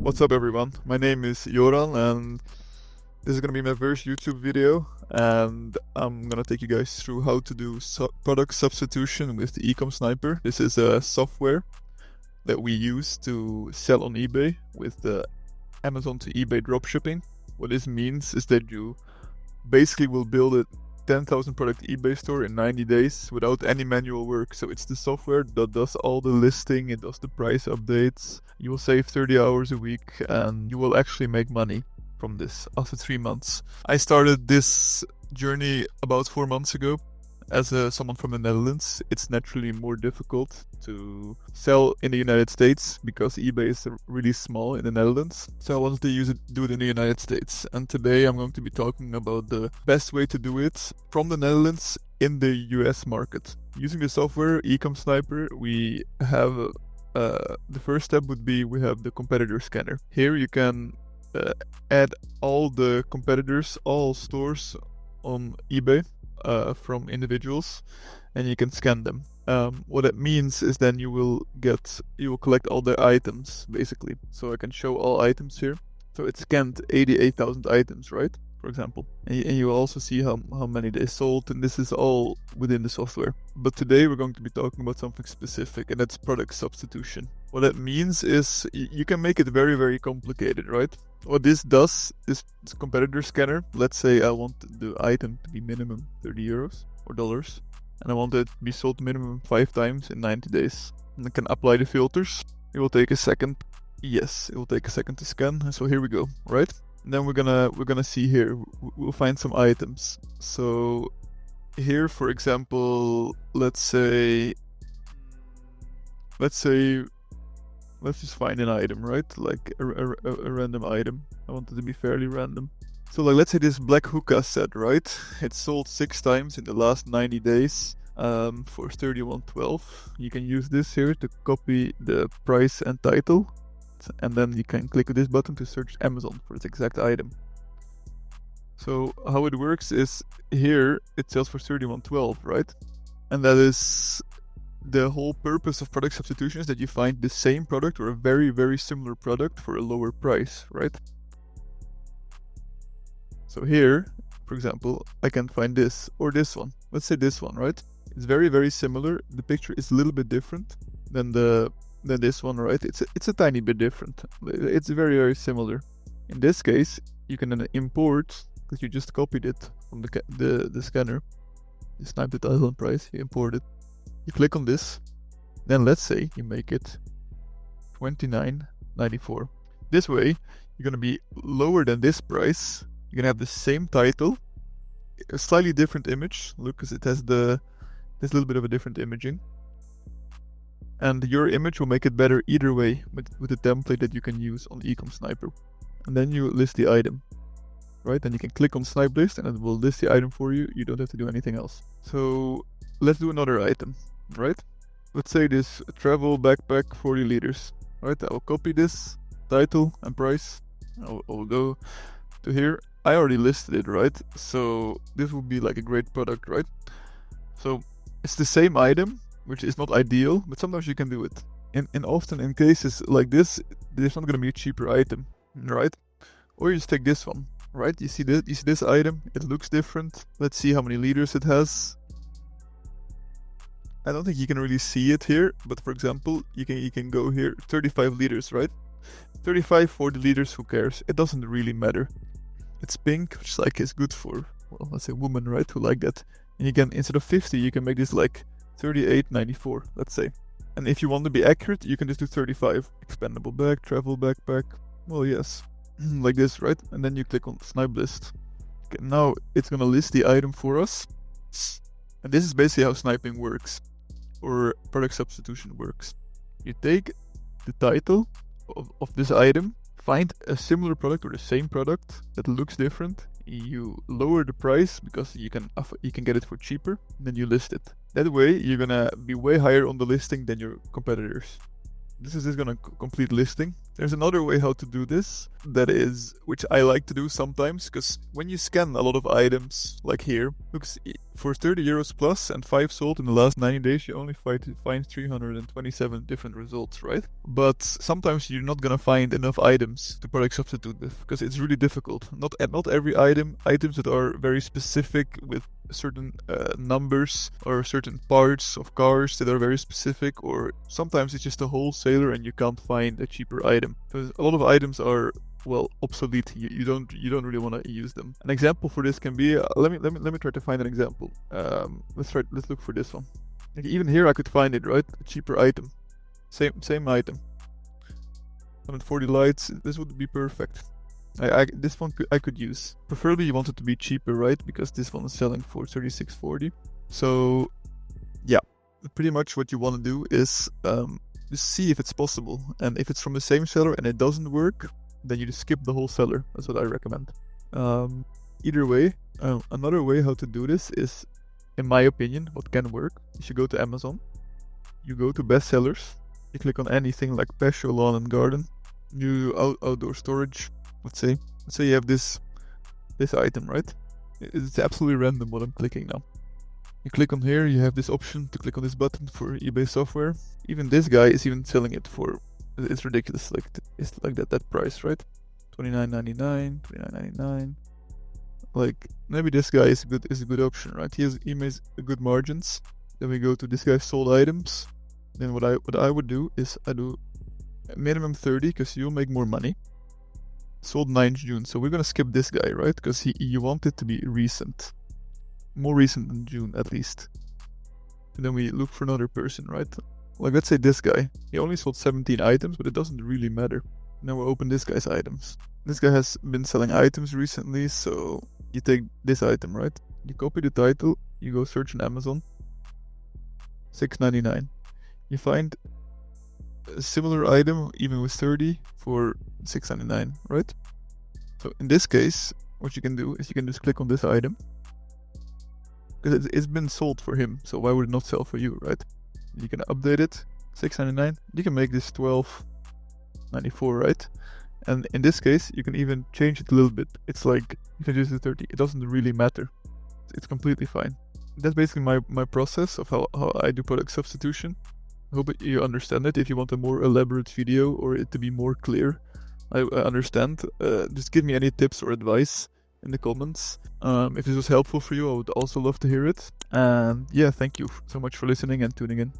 What's up everyone, my name is Joran and this is gonna be my first YouTube video and I'm gonna take you guys through how to do product substitution with the EcomSniper. This is a software that we use to sell on eBay with the Amazon to eBay dropshipping. What this means is that you basically will build a 10,000 product eBay store in 90 days without any manual work. So it's the software that does all the listing, it does the price updates. You will save 30 hours a week and you will actually make money from this after 3 months. I started this journey about 4 months ago. As someone from the Netherlands, it's naturally more difficult to sell in the United States because eBay is really small in the Netherlands. So I wanted to do it in the United States. And today I'm going to be talking about the best way to do it from the Netherlands in the US market. Using the software EcomSniper, we have the first step would be we have the competitor scanner. Here you can add all the competitors, all stores on eBay. From individuals, and you can scan them. What it means is then you will collect all the items basically. So I can show all items here. So it scanned 88,000 items, right? For example, and you will also see how many they sold, and this is all within the software. But today we're going to be talking about something specific, and that's product substitution. What that means is you can make it very, very complicated, right? What this does is it's a competitor scanner. Let's say I want the item to be minimum 30 euros or dollars, and I want it to be sold minimum 5 times in 90 days. And I can apply the filters. It will take a second. Yes, it will take a second to scan. So here we go, right? And then we're gonna see here. We'll find some items. So here, for example, let's just find an item, right? Like a random item. I want it to be fairly random. So like, let's say this black hookah set, right? It sold 6 times in the last 90 days for 31.12. You can use this here to copy the price and title. And then you can click this button to search Amazon for this exact item. So how it works is here it sells for 31.12, right? And that is the whole purpose of product substitution, is that you find the same product or a very, very similar product for a lower price, right? So here, for example, I can find this or this one. Let's say this one, right? It's very, very similar. The picture is a little bit different than this one, right? It's a tiny bit different. It's very, very similar. In this case, you can then import, because you just copied it from the scanner. You sniped the title and price, you import it. You click on this, then let's say you make it $29.94. This way, you're gonna be lower than this price. You're gonna have the same title, a slightly different image. Look, because it has there's a little bit of a different imaging. And your image will make it better either way with the template that you can use on EcomSniper. And then you list the item, right? And you can click on Snipe List and it will list the item for you. You don't have to do anything else. So let's do another item, right? Let's say this travel backpack 40 liters, right? I will copy this title and price. I'll go to here. I already listed it, right? So this would be like a great product, right? So it's the same item, which is not ideal, but sometimes you can do it. And often in cases like this, there's not going to be a cheaper item, right? Or you just take this one, right? You see this item, it looks different. Let's see how many liters it has. I don't think you can really see it here, but for example, you can go here, 35 liters, right? 35, 40 liters, who cares? It doesn't really matter. It's pink, which is good for, well, let's say women, right? Who like that. And you can, instead of 50, you can make this like 38.94, let's say. And if you want to be accurate, you can just do 35. Expandable bag, travel backpack. Well, yes, like this, right? And then you click on Snipe List. Okay, now it's gonna list the item for us. And this is basically how sniping works, or product substitution works. You take the title of this item, find a similar product or the same product that looks different. You lower the price because you can get it for cheaper, and then you list it. That way, you're gonna be way higher on the listing than your competitors. this is gonna complete listing. There's another way how to do this, that is, which I like to do sometimes, because when you scan a lot of items, like here, looks for 30 euros plus and 5 sold in the last 90 days, you only find 327 different results, right? But sometimes you're not gonna find enough items to product substitute with, because it's really difficult. Not every items that are very specific with certain numbers or certain parts of cars that are very specific, or sometimes it's just a wholesaler and you can't find a cheaper item. Because a lot of items are, well, obsolete. You don't really want to use them. An example for this can be let me try to find an example. Let's look for this one. Like even here I could find it, right? A cheaper item, same item. 140 lights. This would be perfect. This one I could use. Preferably you want it to be cheaper, right? Because this one is selling for 36.40. So yeah, pretty much what you want to do is just see if it's possible, and if it's from the same seller and it doesn't work, then you just skip the whole seller. That's what I recommend. Either way, another way how to do this is, in my opinion, what can work is you go to Amazon, you go to bestsellers, you click on anything like patio, lawn and garden, you do outdoor storage. Let's say you have this item, right? It's absolutely random what I'm clicking now. You click on here, you have this option to click on this button for eBay software. Even this guy is even selling it for, it's ridiculous, like it's like that price, right? $29.99, $29.99. Like maybe this guy is a good option, right? He makes good margins. Then we go to this guy's sold items. Then what I would do is I do minimum 30 because you'll make more money. Sold 9th June, so we're gonna skip this guy, right? Because you want it to be recent, more recent than June at least. And then we look for another person, right? Like let's say this guy, he only sold 17 items, but it doesn't really matter. Now we'll open this guy's items. This guy has been selling items recently, so you take this item, right? You copy the title, you go search on Amazon, $6.99. You find a similar item, even with 30, for $6.99, right? So in this case, what you can do is you can just click on this item, because it's been sold for him, so why would it not sell for you, right? You can update it, $6.99. You can make this $12.94, right? And in this case, you can even change it a little bit. It's like you can just do 30. It doesn't really matter. It's completely fine. That's basically my process of how I do product substitution. I hope you understand it. If you want a more elaborate video or it to be more clear, I understand. Just give me any tips or advice in the comments. If this was helpful for you, I would also love to hear it. And yeah, thank you so much for listening and tuning in.